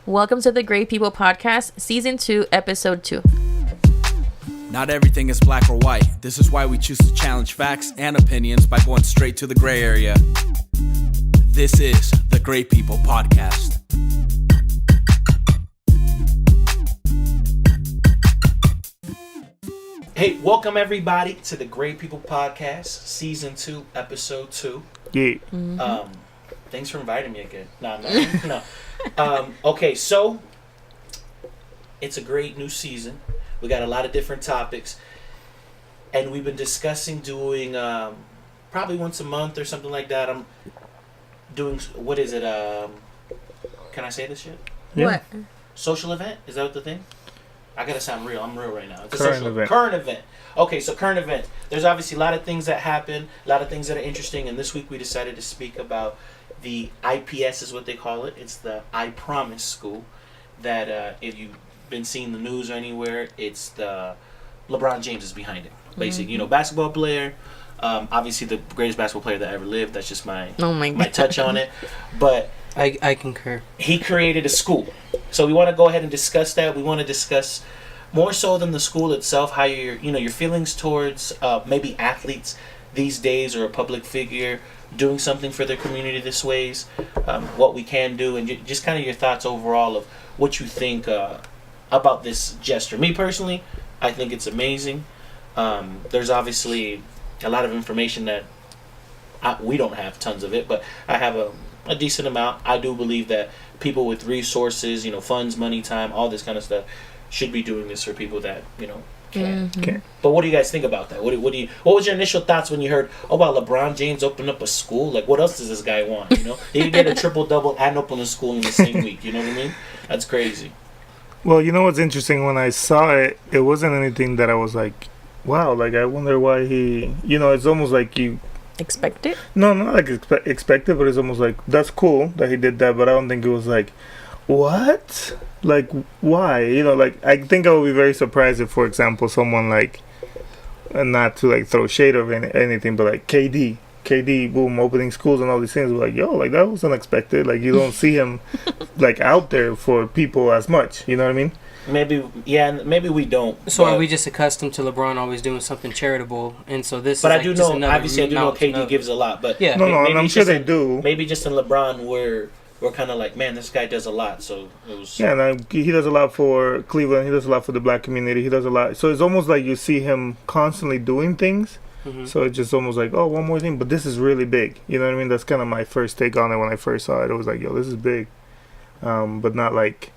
Welcome to the Great People Podcast, Season 2, Episode 2. Not everything is black or white. This is why we choose to challenge facts and opinions by going straight to the gray area. This is the Great People Podcast. Hey, welcome everybody to the Great People Podcast, Season 2, Episode 2. Yeah. Mm-hmm. Thanks for inviting me again. No. Okay, so it's a great new season. We got a lot of different topics, and we've been discussing doing probably once a month or something like that. I'm doing, what is it? Can I say this shit? Yeah. What? Social event? Is that what the thing? I gotta sound real. I'm real right now. It's a Current social event. Current event. Okay, so current event. There's obviously a lot of things that happen, a lot of things that are interesting, and this week we decided to speak about the IPS is what they call it. It's the I Promise School that if you've been seeing the news or anywhere, it's the LeBron James is behind it. Basically, you know, basketball player. Obviously the greatest basketball player that ever lived. That's just my my touch on it. But I concur. he created a school. So we want to go ahead and discuss that. We want to discuss more so than the school itself, how your feelings towards maybe athletes these days or a public figure doing something for their community this ways, what we can do, and just kind of your thoughts overall of what you think about this gesture. Me personally, I think it's amazing. There's obviously a lot of information that we don't have tons of it, but I have a decent amount. I do believe that people with resources, funds, money, time, all this kind of stuff, should be doing this for people that can. Okay. But what do you guys think about that? What was your initial thoughts when you heard, wow, LeBron James opened up a school? Like, what else does this guy want? He could get a triple double and open a school in the same week. You know what I mean? That's crazy. Well, you know what's interesting? When I saw it, it wasn't anything that I was like, wow, like I wonder why he. It's almost like you. Expect it? No, not like expected, but it's almost like that's cool that he did that. But I don't think it was like, what? Like, why? I think I would be very surprised if, for example, someone like, and not to like throw shade or anything, but like KD, boom, opening schools and all these things. Like, yo, like that was unexpected. Like, you don't see him like out there for people as much. You know what I mean? Maybe we don't. So are we just accustomed to LeBron always doing something charitable, and so this? But is I do just know, another obviously, I do know route to KD another. gives a lot, but Yeah. No, maybe and I'm it's sure just they in- do. Maybe just in LeBron, we're kind of like, man, this guy does a lot. So it was. Yeah, and he does a lot for Cleveland. He does a lot for the black community. He does a lot. So it's almost like you see him constantly doing things. Mhm. So it's just almost like, oh, one more thing. But this is really big. You know what I mean? That's kind of my first take on it when I first saw it. It was like, yo, this is big. But not like,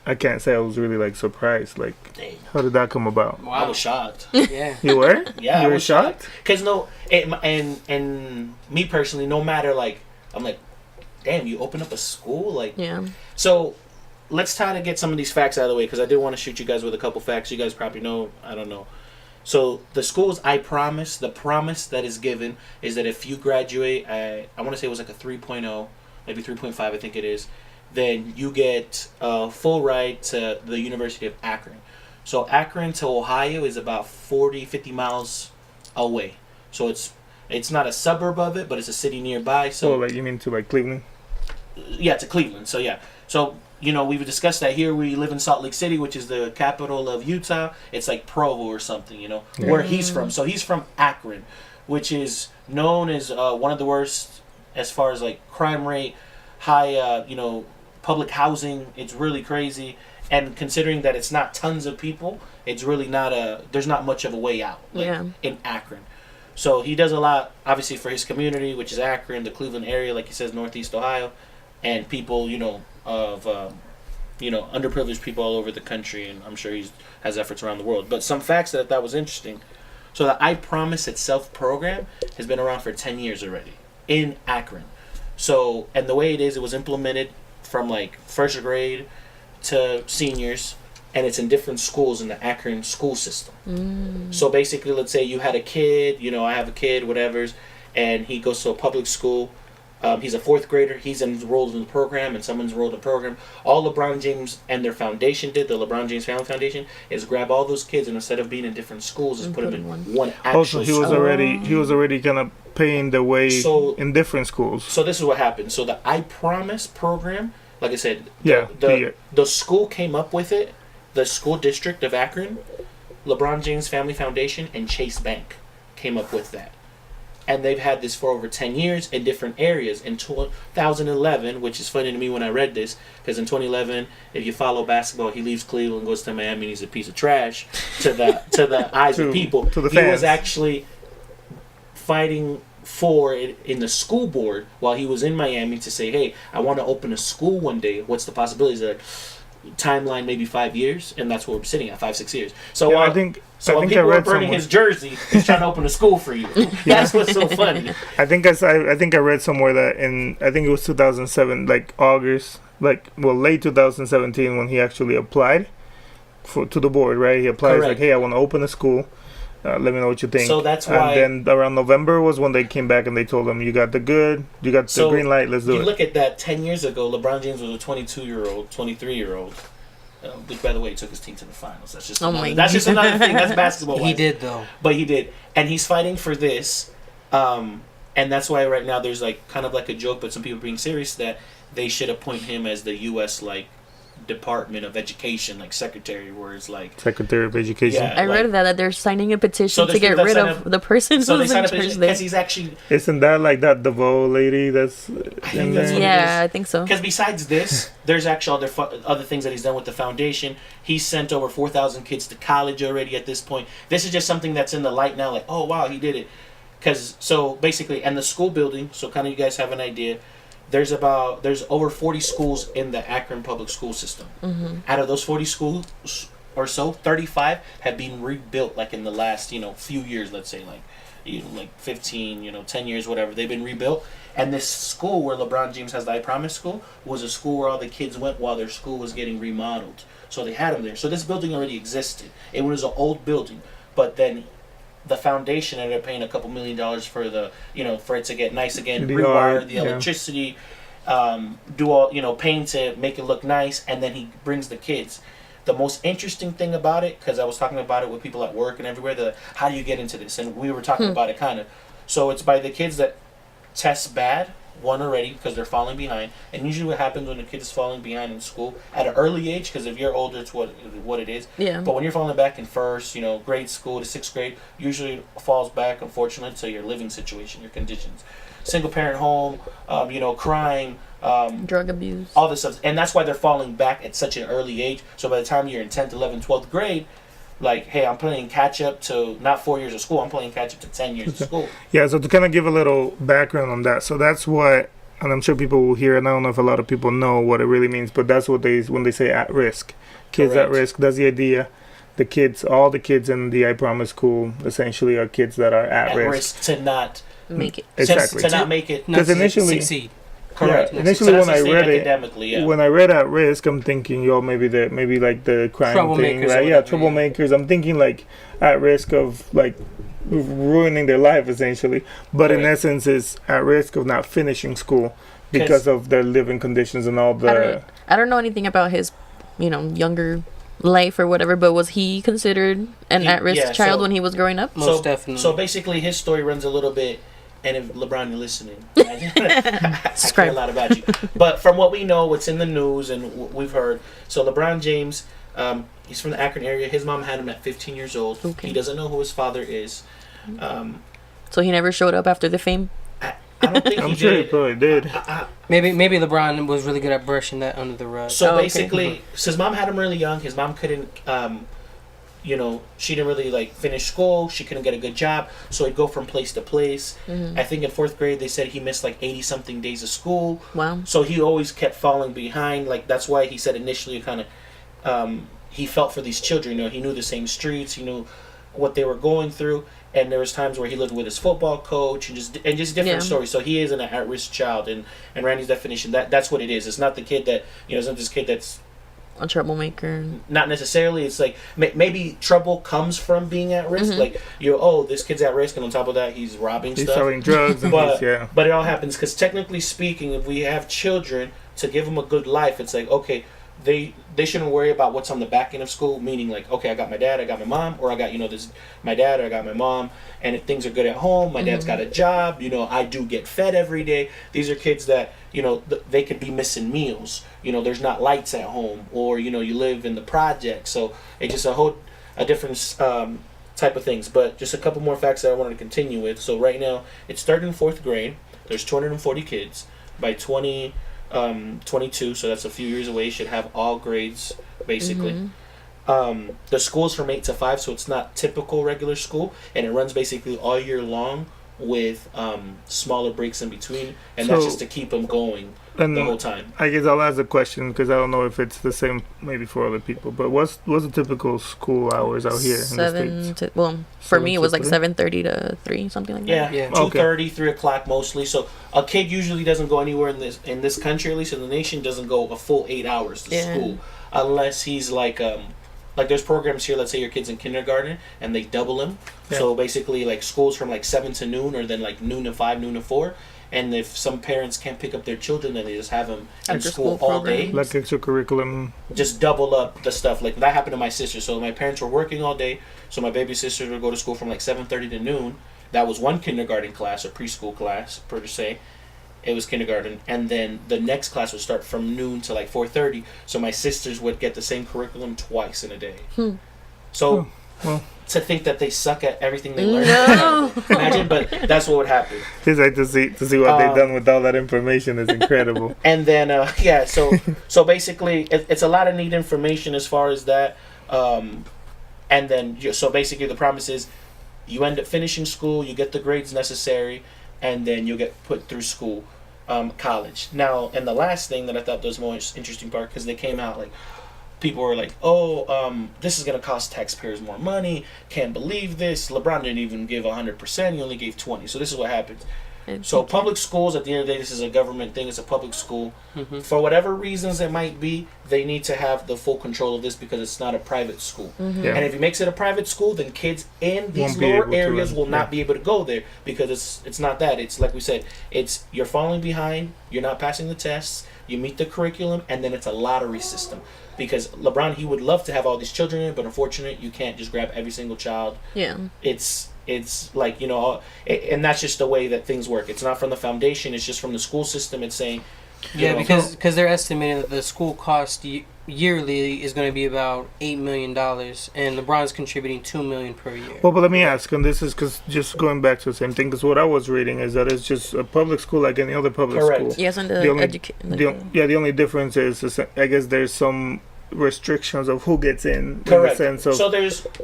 I can't say I was really like surprised. Like, Dang. how did that come about? Wow. I was shocked. Yeah. You were? Yeah, You I were was shocked? Because and me personally, no matter like, I'm like, damn, you open up a school, like. Yeah. So, let's try to get some of these facts out of the way because I did want to shoot you guys with a couple facts. You guys probably know. I don't know. So the school's I Promise. The promise that is given is that if you graduate, I want to say it was like a 3.0, maybe 3.5, I think it is. Then you get a full ride to the University of Akron. So Akron to Ohio is about 50 miles away. So it's not a suburb of it, but it's a city nearby. So Oh, like you mean to like Cleveland? yeah, to Cleveland. So yeah. So we've discussed that here. We live in Salt Lake City, which is the capital of Utah. It's like Provo or something, where he's from. So he's from Akron, which is known as one of the worst as far as like crime rate, high, public housing. It's really crazy. And considering that it's not tons of people, it's really there's not much of a way out in Akron. So he does a lot, obviously, for his community, which is Akron, the Cleveland area, like he says, Northeast Ohio, and people, of underprivileged people all over the country, and I'm sure he has efforts around the world. But some facts that I thought was interesting. So the I Promise Itself program has been around for 10 years already in Akron. So, and the way it was implemented from like first grade to seniors, and it's in different schools in the Akron school system. So basically, let's say you had a kid, I have a kid, whatever's, and he goes to a public school. He's a fourth grader. He's enrolled in the program, and someone's enrolled in the program. All LeBron James and their foundation did, the LeBron James Family Foundation, is grab all those kids and instead of being in different schools, is put them in one actual Also, he was already kind of paying the way in different schools. So this is what happened. So the I Promise program like I said, Yeah, the school came up with it. The school district of Akron, LeBron James Family Foundation, and Chase Bank came up with that. And they've had this for over 10 years in different areas. In 2011, which is funny to me when I read this, because in 2011, if you follow basketball, he leaves Cleveland, goes to Miami, and he's a piece of trash to the eyes of people. To the he fans. was actually fighting for it in the school board while he was in Miami to say, hey, I want to open a school one day. What's the possibilities of that? Timeline maybe 5 years, and that's what we're sitting at, 5-6 years. So yeah, I think while I people are read burning somewhere. his jersey, he's trying to open a school for you. That's what's so funny. I think I read somewhere that I think it was 2007, like August, late 2017 when he actually applied to the board, right? He applied Correct. like, hey, I want to open a school. Let me know what you think. So that's why. And then around November was when they came back and they told him, you got the green light, let's do you it. look at that 10 years ago, LeBron James was a 22-year-old, 23-year-old. Which, by the way, took his team to the finals. That's just just another thing. That's basketball. He did, though. But he did. And he's fighting for this. And that's why right now there's like kind of like a joke, but some people are being serious that they should appoint him as the U.S. like Department of Education, like secretary, where it's like Secretary of Education. Yeah. I read that they're signing a petition to there's get people that rid sign of up- the person so they who's sign in up charge there. because he's actually Isn't that like that DeVoe lady that's think in that's there? what it Yeah, is. I think so. because besides this, there's actually other things that he's done with the foundation. He's sent over 4,000 kids to college already at this point. This is just something that's in the light now. Like, oh wow, he did it. Because so basically, and the school building. So kind of you guys have an idea. There's over 40 schools in the Akron public school system. Mm-hmm. Out of those 40 schools or so, 35 have been rebuilt. Like in the last few years, let's say like 15 10 years, whatever. They've been rebuilt. And this school where LeBron James has the I Promise school was a school where all the kids went while their school was getting remodeled. So they had them there. So this building already existed. It was an old building, but then the foundation ended up paying a couple $1 million for the for it to get nice again, rewire the electricity, do all paint to make it look nice, and then he brings the kids. The most interesting thing about it, because I was talking about it with people at work and everywhere, how do you get into this? And we were talking about it kind of. So it's by the kids that test bad, one already, because they're falling behind. And usually what happens when a kid is falling behind in school at an early age, because if you're older, it's what it is. Yeah. But when you're falling back in first, grade school to 6th grade, usually it falls back, unfortunately, to your living situation, your conditions. Single parent home, crime, Drug abuse. all this stuff. And that's why they're falling back at such an early age. So by the time you're in 10th, 11th, 12th grade, like, hey, I'm playing catch up to not 4 years of school, I'm playing catch up to 10 years of school. Yeah, so to kind of give a little background on that. So that's what, and I'm sure people will hear, and I don't know if a lot of people know what it really means, but that's what when they say at risk. Kids Correct. at risk, that's the idea. All the kids in the I Promise school essentially are kids that are at risk. To not Make it. Exactly. to not make it. Not Because initially- succeed. Correct. Yeah, initially when I read it, academically, yeah. when I read at risk, I'm thinking, maybe like the crime thing, Troublemakers or right? Yeah, whatever, troublemakers. I'm thinking like at risk of like ruining their life essentially, but in Right. essence, is at risk of not finishing school because of their living conditions and all the. I don't know anything about his, younger life or whatever, but was he considered an at-risk child when he was growing up? Most definitely. So basically, his story runs a little bit. And if LeBron, you're listening, I care a lot about you. But from what we know, what's in the news and we've heard, so LeBron James, he's from the Akron area. His mom had him at 15 years old. Okay. He doesn't know who his father is. So he never showed up after the fame? I don't think I'm he sure he did. probably did. Maybe LeBron was really good at brushing that under the rug. So Oh, okay. basically, so his mom had him really young. His mom couldn't, she didn't really like finish school. She couldn't get a good job, so he'd go from place to place. Mm-hmm. I think in 4th grade they said he missed like 80 something days of school. Wow. So he always kept falling behind. Like that's why he said initially, kind of, he felt for these children. He knew the same streets. He knew what they were going through. And there was times where he lived with his football coach and just different stories. So he is an at-risk child, and Randy's definition that's what it is. It's not the kid that it's not this kid that's A troublemaker. not necessarily. It's like maybe trouble comes from being at risk. Mm-hmm. Like this kid's at risk, and on top of that, he's robbing He's stuff. selling drugs and But but it all happens because technically speaking, if we have children to give them a good life, it's like okay, they shouldn't worry about what's on the back end of school, meaning like, okay, I got my dad, I got my mom, or I got, this my dad, or I got my mom, and if things are good at home, my dad's got a job, I do get fed every day. These are kids that, they could be missing meals. There's not lights at home, or, you live in the project. So it's just a different type of things. But just a couple more facts that I wanted to continue with. So right now, it's starting in 4th grade. There's 240 kids. By 2022, so that's a few years away, should have all grades, basically. The school's from 8 to 5, so it's not typical regular school, and it runs basically all year long with smaller breaks in between, and that's just to keep them going the whole time. I guess I'll ask a question because I don't know if it's the same maybe for other people, but what's the typical school hours out here in the States? For me it was like 7:30 to 3, something like that. Yeah. 2:30, 3 o'clock mostly. So a kid usually doesn't go anywhere in this country, at least in the nation, doesn't go a full 8 hours to school unless he's like there's programs here, let's say your kid's in kindergarten and they double him. So basically like schools from like 7 to noon, or then like noon to 5, noon to 4. And if some parents can't pick up their children, then they just have them in school all day. Like extracurriculum. Just double up the stuff. Like that happened to my sister. So my parents were working all day. So my baby sister would go to school from like 7:30 to noon. That was one kindergarten class or preschool class per se. It was kindergarten, and then the next class would start from noon to like 4:30. So my sisters would get the same curriculum twice in a day. So to think that they suck at everything they learn, imagine, but that's what would happen. It's like to see what they've done with all that information is incredible. And then so basically it's a lot of neat information as far as that. And then so basically the promise is you end up finishing school, you get the grades necessary, and then you'll get put through school. College. Now, and the last thing that I thought was the most interesting part, because they came out like, people were like, this is going to cost taxpayers more money, can't believe this, LeBron didn't even give 100%, he only gave 20%, so this is what happens. So public schools, at the end of the day, this is a government thing, it's a public school. For whatever reasons it might be, they need to have the full control of this because it's not a private school. And if he makes it a private school, then kids in these lower areas will not be able to go there, because it's not that. It's like we said, it's you're falling behind, you're not passing the tests, you meet the curriculum, and then it's a lottery system. Because LeBron, he would love to have all these children in, but unfortunately, you can't just grab every single child. It's like, and that's just the way that things work. It's not from the foundation, it's just from the school system. It's saying, because they're estimating that the school cost yearly is going to be about $8 million, and LeBron's contributing $2 million per year. Well, but let me ask, and this is because just going back to the same thing, because what I was reading is that it's just a public school like any other public school. Yes, and the only difference is, I guess there's some restrictions of who gets in the sense of, so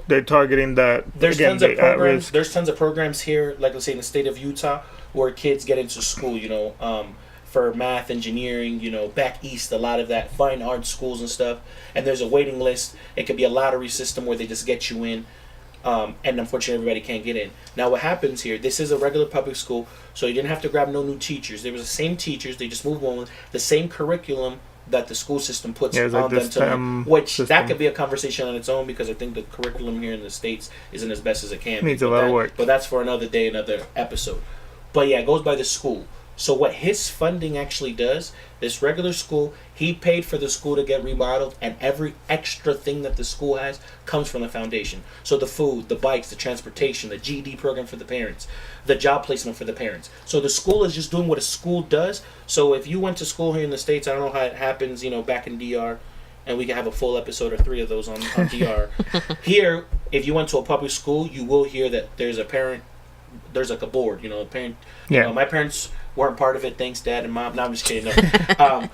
they're targeting that. There's tons of programs. There's tons of programs here, like let's say in the state of Utah, where kids get into school. For math, engineering, back east, a lot of that, fine arts schools and stuff. And there's a waiting list. It could be a lottery system where they just get you in. And unfortunately, everybody can't get in. Now, what happens here, this is a regular public school, so you didn't have to grab no new teachers. There was the same teachers. They just moved on with the same curriculum that the school system puts on them to learn. Which, that could be a conversation on its own, because I think the curriculum here in the States isn't as best as it can be. Needs a lot of work. But that's for another day, another episode. But yeah, it goes by the school. So what his funding actually does, this regular school, he paid for the school to get remodeled, and every extra thing that the school has comes from the foundation. So the food, the bikes, the transportation, the GED program for the parents, the job placement for the parents. So the school is just doing what a school does. So if you went to school here in the States, I don't know how it happens, back in DR, and we can have a full episode or 3 of those on DR. Here, if you went to a public school, you will hear that there's a parent, there's like a board, a parent. My parents weren't part of it, thanks Dad and Mom. No, I'm just kidding. No.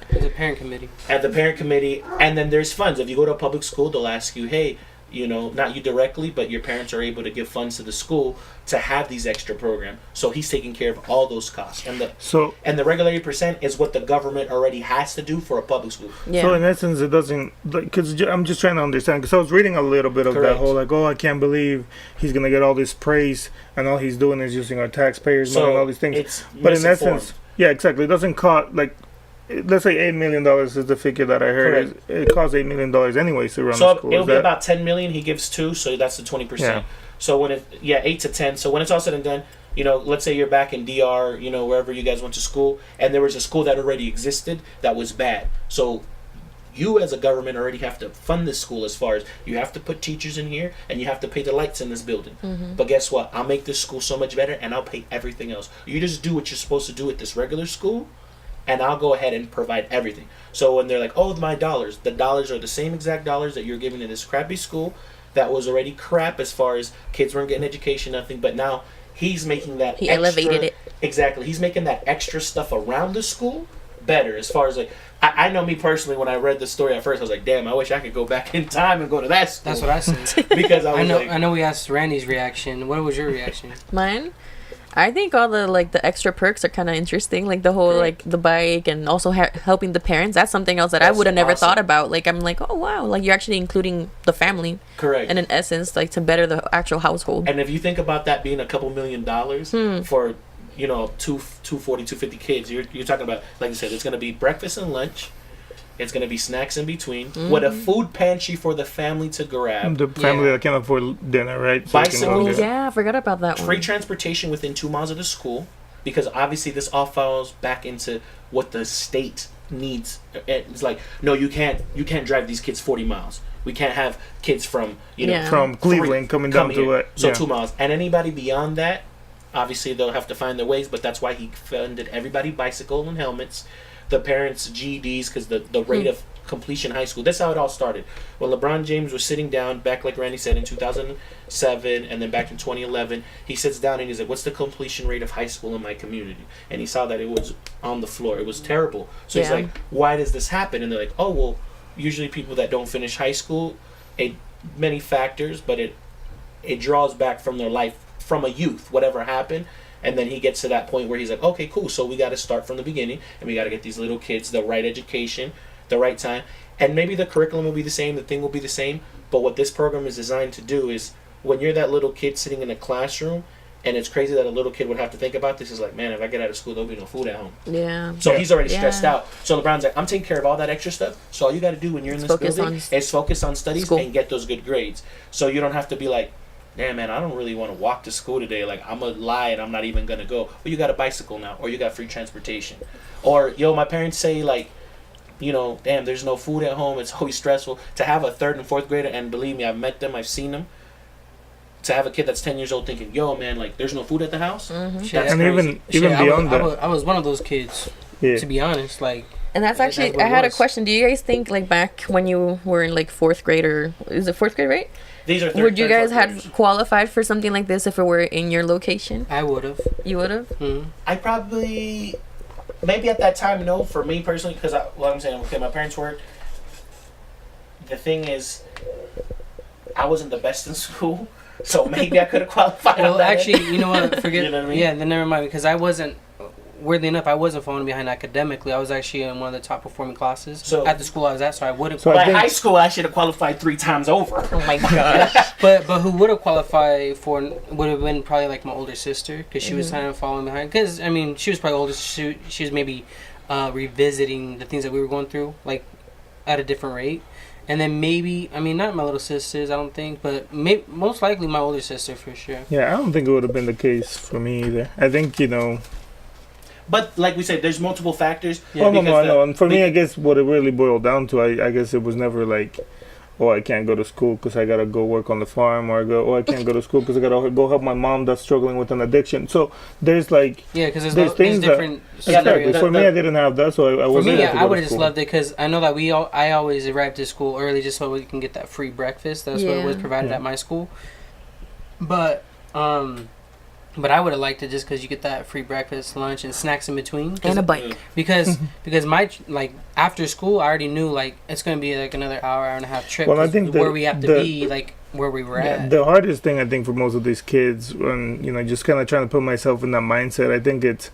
There's a parent committee. At the parent committee, and then there's funds. If you go to a public school, they'll ask you, hey, not you directly, but your parents are able to give funds to the school to have these extra programs. So he's taking care of all those costs. And the regular 8% is what the government already has to do for a public school. Yeah. So in essence, it doesn't, because I'm just trying to understand, because I was reading a little bit of that whole, I can't believe he's going to get all this praise, and all he's doing is using our taxpayers' money and all these things. But in essence, yeah, exactly. It doesn't cost, let's say $8 million is the figure that I heard. It costs $8 million anyways to run the school. So it'll be about $10 million. He gives 2, so that's the 20%. Yeah. So when 8 to 10. So when it's all said and done, let's say you're back in DR, wherever you guys went to school, and there was a school that already existed that was bad. So you as a government already have to fund this school as far as you have to put teachers in here and you have to pay the lights in this building. But guess what? I'll make this school so much better and I'll pay everything else. You just do what you're supposed to do at this regular school and I'll go ahead and provide everything. So when they're like, oh, my dollars, the dollars are the same exact dollars that you're giving to this crappy school that was already crap as far as kids weren't getting education, nothing, but now he's making that he elevated it. Exactly. He's making that extra stuff around the school better as far as like, I know me personally, when I read the story at first, I was like, damn, I wish I could go back in time and go to that school. That's what I said. Because I know we asked Randy's reaction. What was your reaction? Mine? I think all the the extra perks are kind of interesting, like the whole the bike and also helping the parents. That's something else that I would have never thought about. Like I'm like, oh wow, like you're actually including the family. Correct. And in essence, like to better the actual household. And if you think about that being a couple $1 million for 240, 250 kids, you're talking about, like I said, it's going to be breakfast and lunch. It's going to be snacks in between with a food pantry for the family to grab. The family that can't afford dinner, right? So bicycles. Yeah, I forgot about that one. Free transportation within 2 miles of the school, because obviously this all falls back into what the state needs. It's like, no, you can't drive these kids 40 miles. We can't have kids from from Cleveland coming down to it. So 2 miles, and anybody beyond that, obviously they'll have to find their ways. But that's why he funded everybody bicycle and helmets. The parents' GEDs, because the rate of completion high school. That's how it all started. When LeBron James was sitting down back, like Randy said, in 2007 and then back in 2011, he sits down and he's like, what's the completion rate of high school in my community? And he saw that it was on the floor. It was terrible. So he's like, why does this happen? And they're like, oh, well, usually people that don't finish high school, many factors, but it draws back from their life, from a youth, whatever happened. And then he gets to that point where he's like, okay, cool, so we got to start from the beginning, and we got to get these little kids the right education, the right time. And maybe the curriculum will be the same, the thing will be the same, but what this program is designed to do is, when you're that little kid sitting in a classroom, and it's crazy that a little kid would have to think about this, is like, man, if I get out of school, there'll be no food at home. Yeah. So he's already stressed out. So LeBron's like, I'm taking care of all that extra stuff, so all you got to do when you're in this building is focus on studies and get those good grades. So you don't have to be like, damn, man, I don't really want to walk to school today. Like, I'm going to lie and I'm not even going to go. Well, you got a bicycle now, or you got free transportation. Or, my parents say, like, damn, there's no food at home. It's always stressful. To have a 3rd and 4th grader, and believe me, I've met them, I've seen them. To have a kid that's 10 years old thinking, yo, man, like, there's no food at the house. Mm-hmm. That's and crazy. even beyond that. I was one of those kids, to be honest. Like, and that's actually, I had a question. Do you guys think, like, back when you were in, like, 4th grade, or is it 4th grade, right? These are would you guys have qualified for something like this if it were in your location? I would have. You would have? Mm-hmm. I probably, maybe at that time, no. For me personally, because what I'm saying, okay, my parents worked. The thing is, I wasn't the best in school, so maybe I could have qualified. Well, actually, you know what? Forget. You know what I mean? Yeah, then never mind, because I wasn't. Weirdly enough, I wasn't falling behind academically. I was actually in one of the top performing classes at the school I was at, so I wouldn't. So by high school, I should have qualified 3 times over. Oh my gosh! but who would have qualified for would have been probably like my older sister, because she was kind of falling behind. Because I mean, she was probably older. She was maybe revisiting the things that we were going through, like at a different rate. And then maybe, I mean, not my little sisters, I don't think, but most likely my older sister for sure. Yeah, I don't think it would have been the case for me either. I think But like we said, there's multiple factors. Yeah, I know. And for me, I guess what it really boiled down to, I guess it was never like, oh, I can't go to school because I gotta go work on the farm, or I can't go to school because I gotta go help my mom that's struggling with an addiction. So there's like, because there's different exactly. For me, I didn't have that, so I wasn't. For me, I would have just loved it, because I know that I always arrived to school early just so we can get that free breakfast. That's what was provided at my school. But I would have liked it just because you get that free breakfast, lunch, and snacks in between. And a bike. Because my, like, after school, I already knew, like, it's going to be, like, another hour and a half trip. Well, I think where we have to be, like, where we were at. The hardest thing, I think, for most of these kids, and, just kind of trying to put myself in that mindset, I think it's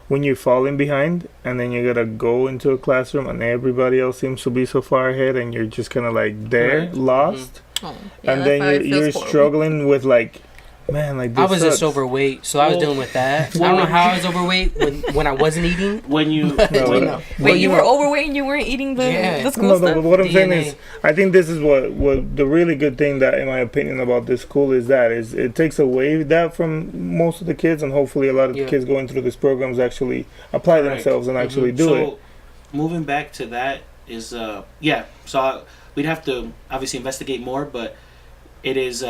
when you're falling behind, and then you got to go into a classroom, and everybody else seems to be so far ahead, and you're just kind of, like, there, lost. Mm-hmm. Oh, yeah, and then you're struggling with, like, man, like this I was sucks. just overweight, so I was dealing with that. I don't know how I was overweight when I wasn't eating. When you wait, you were overweight and you weren't eating the school stuff? No, what I'm saying is, I think this is what the really good thing that, in my opinion, about this school is it takes away that from most of the kids, and hopefully a lot of the kids going through these programs actually apply themselves and actually do it. Moving back to that, yeah. So we'd have to obviously investigate more, but it is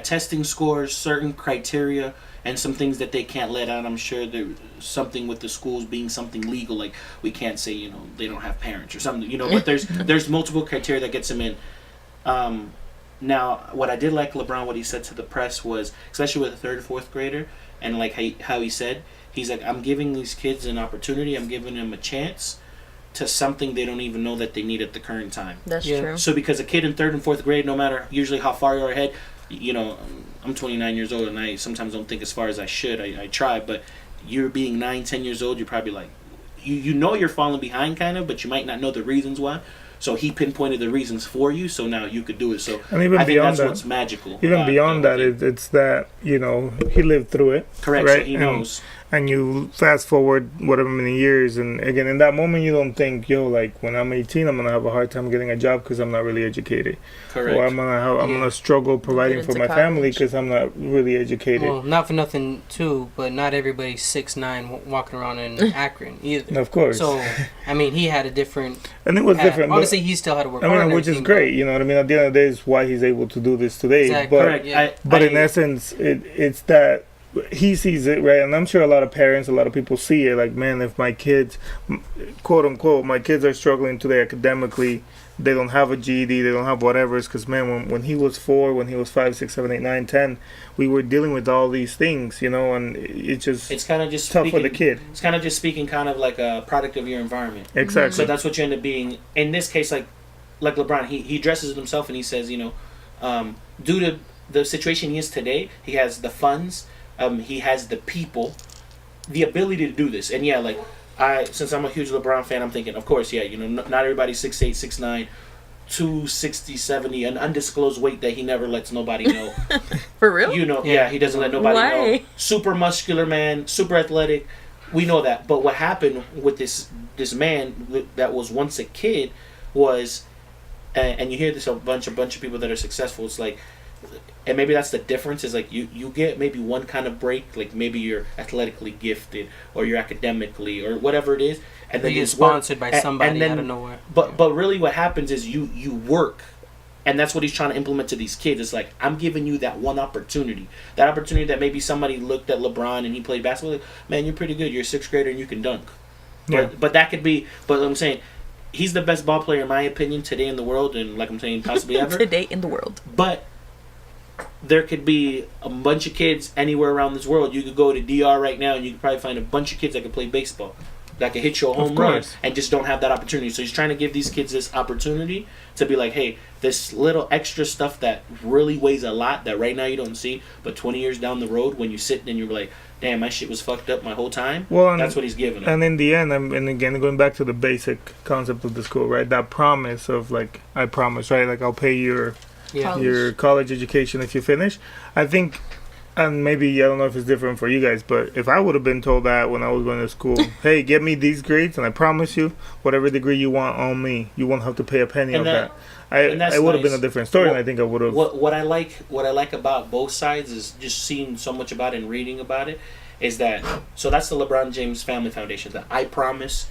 testing scores, certain criteria, and some things that they can't let out. I'm sure there's something with the schools being something legal, like we can't say they don't have parents or something, But there's multiple criteria that gets them in. Now, what I did like LeBron, what he said to the press was, especially with a third, fourth grader, and like how he said, he's like, I'm giving these kids an opportunity, I'm giving them a chance to something they don't even know that they need at the current time. That's true. So because a kid in third and fourth grade, no matter usually how far you're ahead, I'm 29 years old and I sometimes don't think as far as I should. I try, but you're being 9, 10 years old, you're probably like, you're falling behind kind of, but you might not know the reasons why. So he pinpointed the reasons for you, so now you could do it. So and even I think that's that, what's magical. Even beyond that, it's that, he lived through it. Correct, right? So he knows. And you fast forward whatever many years, and again, in that moment, you don't think, like when I'm 18, I'm gonna have a hard time getting a job because I'm not really educated. Correct. Or I'm gonna struggle providing for my family because I'm not really educated. Well, not for nothing too, but not everybody's 6'9" walking around in Akron either. Of course. So I mean, he had a different. And it was different. Obviously, he still had to work hard. I mean, which is great. You know what I mean? At the end of the day, is why he's able to do this today. Exactly. But, Correct. Yeah. but in essence, it's that he sees it, right? And I'm sure a lot of parents, a lot of people see it. Like, man, if my kids, quote unquote, my kids are struggling today academically, they don't have a GED, they don't have whatever. It's because, man, when he was 4, when he was 5, 6, 7, 8, 9, 10, we were dealing with all these things, and it's kind of just tough for the kid. It's kind of just speaking kind of like a product of your environment. Exactly. So that's what you end up being. In this case, like LeBron, he dresses himself and he says, due to the situation he is today, he has the funds, he has the people, the ability to do this. And yeah, like since I'm a huge LeBron fan, I'm thinking, of course, yeah, not everybody's 6'8", 6'9", 260, 70, an undisclosed weight that he never lets nobody know. For real? Yeah, he doesn't let nobody Why? know. Super muscular man, super athletic. We know that. But what happened with this man that was once a kid was, and you hear this a bunch of people that are successful, it's like, and maybe that's the difference, is like you get maybe one kind of break, like maybe you're athletically gifted or you're academically or whatever it is, and then you get sponsored by somebody out of nowhere. But really what happens is you work, and that's what he's trying to implement to these kids. It's like, I'm giving you that one opportunity, that maybe somebody looked at LeBron and he played basketball, like, man, you're pretty good, you're a 6th grader and you can dunk. Yeah. But that could be, but I'm saying, he's the best ball player in my opinion today in the world, and like I'm saying, possibly ever. Today in the world. But there could be a bunch of kids anywhere around this world. You could go to DR right now and you could probably find a bunch of kids that could play baseball, that could hit you a home run, and just don't have that opportunity. So he's trying to give these kids this opportunity to be like, hey, this little extra stuff that really weighs a lot that right now you don't see, but 20 years down the road when you sit and you're like, damn, my shit was fucked up my whole time. Well, that's what he's giving them. And in the end, and again, going back to the basic concept of the school, right? That promise of like, I promise, right? Like, I'll pay your college education if you finish. I think, and maybe, I don't know if it's different for you guys, but if I would have been told that when I was going to school, hey, get me these grades and I promise you, whatever degree you want on me, you won't have to pay a penny of that. It would have been a different story, and I think I would have. What I like about both sides is just seeing so much about it and reading about it, is that, so that's the Lebron James Family Foundation, that I promise,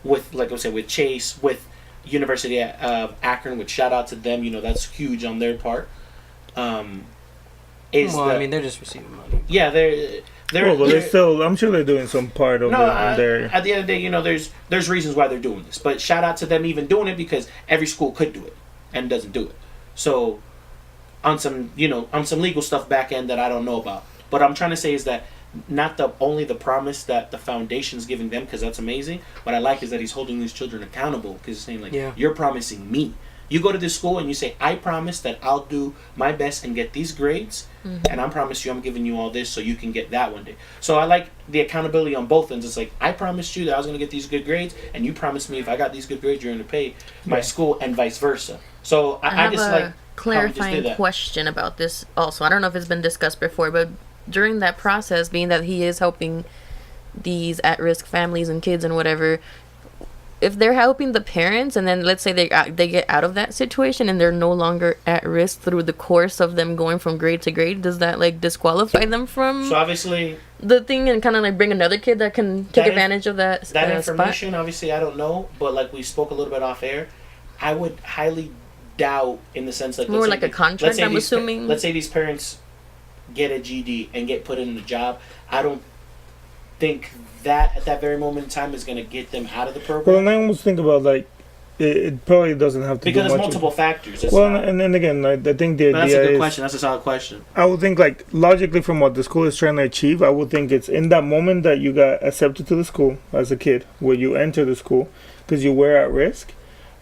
with, like I said, with Chase, with University of Akron, which shout out to them, that's huge on their part. I mean, they're just receiving money. Yeah, they're still, I'm sure they're doing some part of their. At the end of the day, there's reasons why they're doing this, but shout out to them even doing it, because every school could do it and doesn't do it. So on some legal stuff back end that I don't know about, but I'm trying to say is that not only the promise that the foundation's giving them, because that's amazing. What I like is that he's holding these children accountable, because he's saying, like, you're promising me. You go to this school and you say, I promise that I'll do my best and get these grades, and I promise you I'm giving you all this so you can get that one day. So I like the accountability on both ends. It's like, I promised you that I was going to get these good grades, and you promised me if I got these good grades, you're going to pay my school, and vice versa. So I just like clarifying question about this also. I don't know if it's been discussed before, but during that process, being that he is helping these at-risk families and kids and whatever, if they're helping the parents and then let's say they get out of that situation and they're no longer at risk through the course of them going from grade to grade, does that like disqualify them from? So obviously, the thing and kind of like bring another kid that can take advantage of that that information. spot? Obviously, I don't know, but like we spoke a little bit off air, I would highly doubt in the sense like More like a contract, I'm assuming. Let's say these parents get a GD and get put in a job. I don't think that at that very moment in time is going to get them out of the program. Well, and I almost think about like it probably doesn't have to because do there's much multiple factors. It's well, not, and then again, I think the that's idea a good is question. That's a solid question. I would think like logically from what the school is trying to achieve, I would think it's in that moment that you got accepted to the school as a kid, where you enter the school because you were at risk.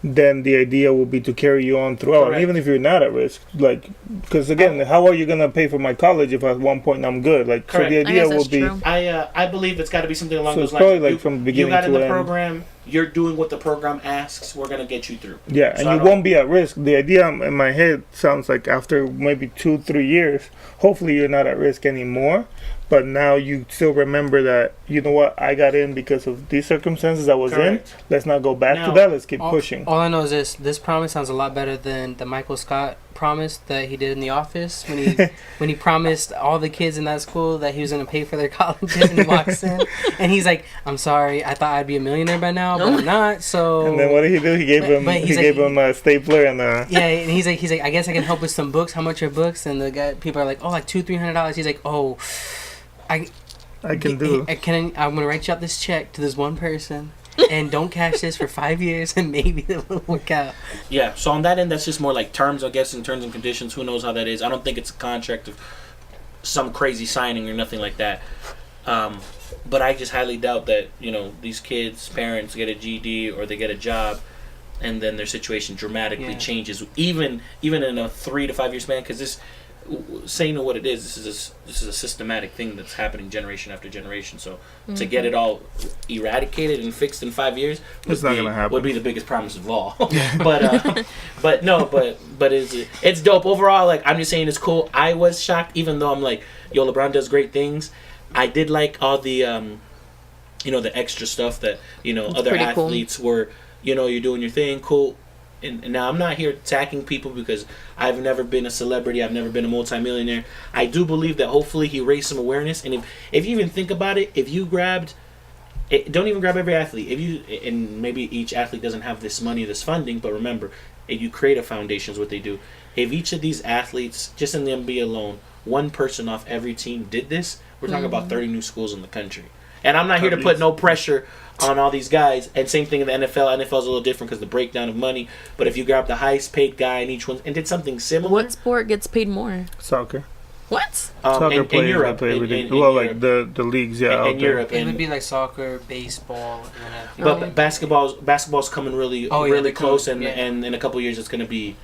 Then the idea will be to carry you on throughout, Correct. and even if you're not at risk, like because again, how are you gonna pay for my college if at one point I'm good? Like, Correct. so the I idea guess will that's be. true. I believe it's got to be something along So those it's probably lines. like from the beginning you got in to the end. program. You're doing what the program asks. We're gonna get you through. Yeah, So and I you don't- won't be at risk. The idea in my head sounds like after maybe 2-3 years, hopefully you're not at risk anymore. But now you still remember that, you know what, I got in because of these circumstances I was Correct. in. Let's not go back Now- to that. Let's keep all, pushing. All I know is this promise sounds a lot better than the Michael Scott promise that he did in The Office when he promised all the kids in that school that he was going to pay for their colleges, and he walks in and he's like, "I'm sorry, I thought I'd be a millionaire by now, but I'm not." So And then what did he do? He gave him but he he's gave like- him a stapler and a yeah, and he's like, I guess I can help with some books. How much are books? And the guy, people are like, oh, like $200-$300. He's like, oh, I can do. I'm gonna write you out this check to this one person, and don't cash this for 5 years, and maybe it will work out. Yeah. So on that end, that's just more like terms, I guess, in terms and conditions. Who knows how that is? I don't think it's a contract of some crazy signing or nothing like that. But I just highly doubt that these kids' parents get a GD or they get a job, and then their situation dramatically changes, even in a 3 to 5 year span. Because this, saying what it is, this is a systematic thing that's happening generation after generation. So to get it all eradicated and fixed in 5 years It's not gonna happen. would be the biggest promise of all. but it's dope overall. Like, I'm just saying it's cool. I was shocked, even though I'm like, yo, LeBron does great things. I did like all the the extra stuff that other pretty cool. athletes were. You're doing your thing, cool. And now I'm not here attacking people because I've never been a celebrity. I've never been a multimillionaire. I do believe that hopefully he raised some awareness. And if you even think about it, if you grabbed, don't even grab every athlete. And maybe each athlete doesn't have this money, this funding, but remember, if you create a foundation is what they do. If each of these athletes, just in the NBA alone, one person off every team did this, we're talking about 30 new schools in the country. And I'm not here to put no pressure on all these guys. And same thing in the NFL. NFL is a little different because the breakdown of money. But if you grab the highest paid guy in each one and did something similar, What sport gets paid more? soccer. What? Soccer in players Europe, play everything. in Well, Europe, like the leagues, yeah. out in there. Europe, It would and, be like soccer, baseball, and then I but think basketball's coming really Oh, yeah, really they're close, coming, yeah. and in a couple of years it's gonna be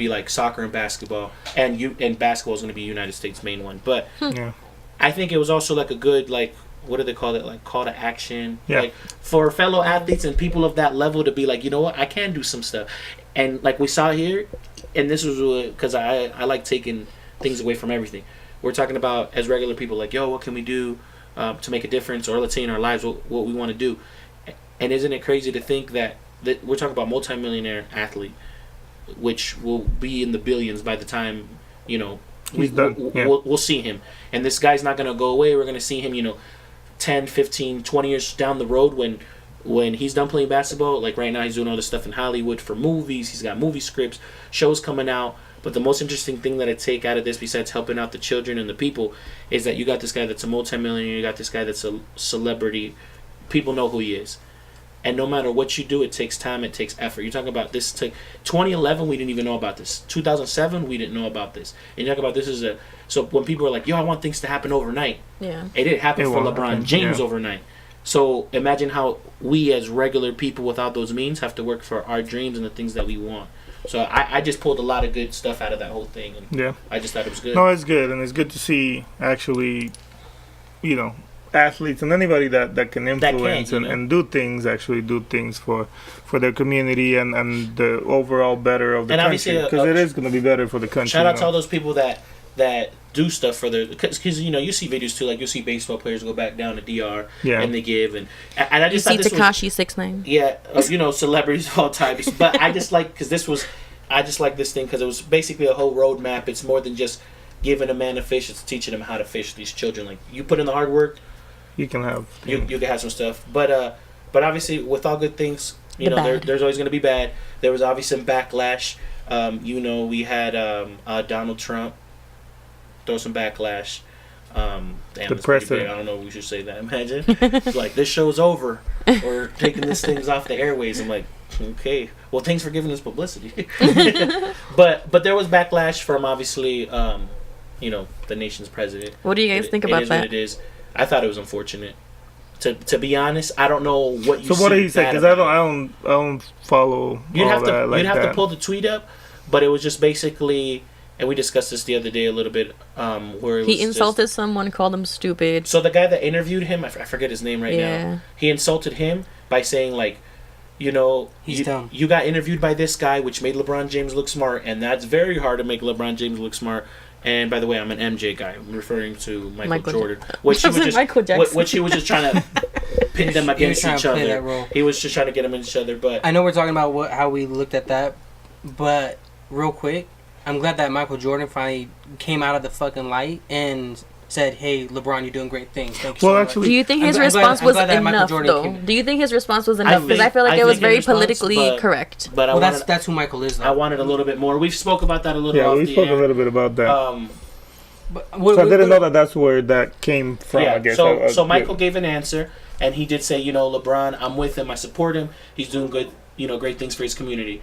like soccer and basketball, and basketball is gonna be United States' main one. But Yeah. I think it was also like a good, like, what do they call it, like call to action, Yeah. like for fellow athletes and people of that level to be like, you know what, I can do some stuff. And like we saw here, and this was because I like taking things away from everything. We're talking about as regular people, like, yo, what can we do to make a difference, or let's say in our lives what we want to do. And isn't it crazy to think that we're talking about multimillionaire athlete, which will be in the billions by the time He's done. Yeah. we'll see him. And this guy's not going to go away. We're going to see him 10, 15, 20 years down the road when he's done playing basketball. Like right now he's doing all this stuff in Hollywood for movies. He's got movie scripts, shows coming out. But the most interesting thing that I take out of this, besides helping out the children and the people, is that you got this guy that's a multimillionaire, you got this guy that's a celebrity. People know who he is. And no matter what you do, it takes time, it takes effort. You're talking about this. 2011, we didn't even know about this. 2007, we didn't know about this. And you talk about this as a. So when people are like, yo, I want things to happen overnight, Yeah. it didn't happen It for won't LeBron happen, James yeah. overnight. So imagine how we as regular people without those means have to work for our dreams and the things that we want. So I just pulled a lot of good stuff out of that whole thing. And Yeah. I just thought it was good. No, it's good, and it's good to see actually, athletes and anybody that can influence and do things for their community and the overall better of the And country, obviously, because it is going to be better for the country. Shout out to all those people that do stuff for their, because you see videos too, like you'll see baseball players go back down to DR Yeah. and they give, and I You just see thought this was, Tekashi 6ix9ine. yeah, celebrities of all types. But I just like, because I just like this thing because it was basically a whole roadmap. It's more than just giving a man a fish, it's teaching him how to fish these children. Like, you put in the hard work, You can have. you can have some stuff. But obviously, with all good things, there's always going to be bad. There was obviously some backlash. We had Donald Trump throw some backlash. Damn, The president. I don't know if we should say that. Imagine. It's like, this show's over. We're taking this thing's off the airways. I'm like, okay. Well, thanks for giving us publicity. But there was backlash from, obviously, the nation's president. What do you guys think about that? What it is. I thought it was unfortunate. To be honest, I don't know what you. So what did he say? Because I don't follow. You'd have to you'd to pull the tweet up, but it was just basically, and we discussed this the other day a little bit, where he insulted someone, called him stupid. So the guy that interviewed him, I forget his name right now. He insulted him by saying, like, he's dumb. You got interviewed by this guy, which made LeBron James look smart, and that's very hard to make LeBron James look smart. And by the way, I'm an MJ guy. I'm referring to Michael Jordan, which he was just trying to pin them against each other. He was just trying to get them against each other. But I know we're talking about how we looked at that, but real quick, I'm glad that Michael Jordan finally came out of the fucking light and said, "Hey, LeBron, you're doing great things. Thank you so much." Do you think his response was enough, though? Do you think his response was enough? Because I feel like it was very politically correct. But that's who Michael is, though. I wanted a little bit more. We spoke about that a little. Yeah, we spoke a little bit about that. But I didn't know that's where that came from. Yeah. I guess. So Michael gave an answer, and he did say, LeBron, I'm with him. I support him. He's doing good, great things for his community.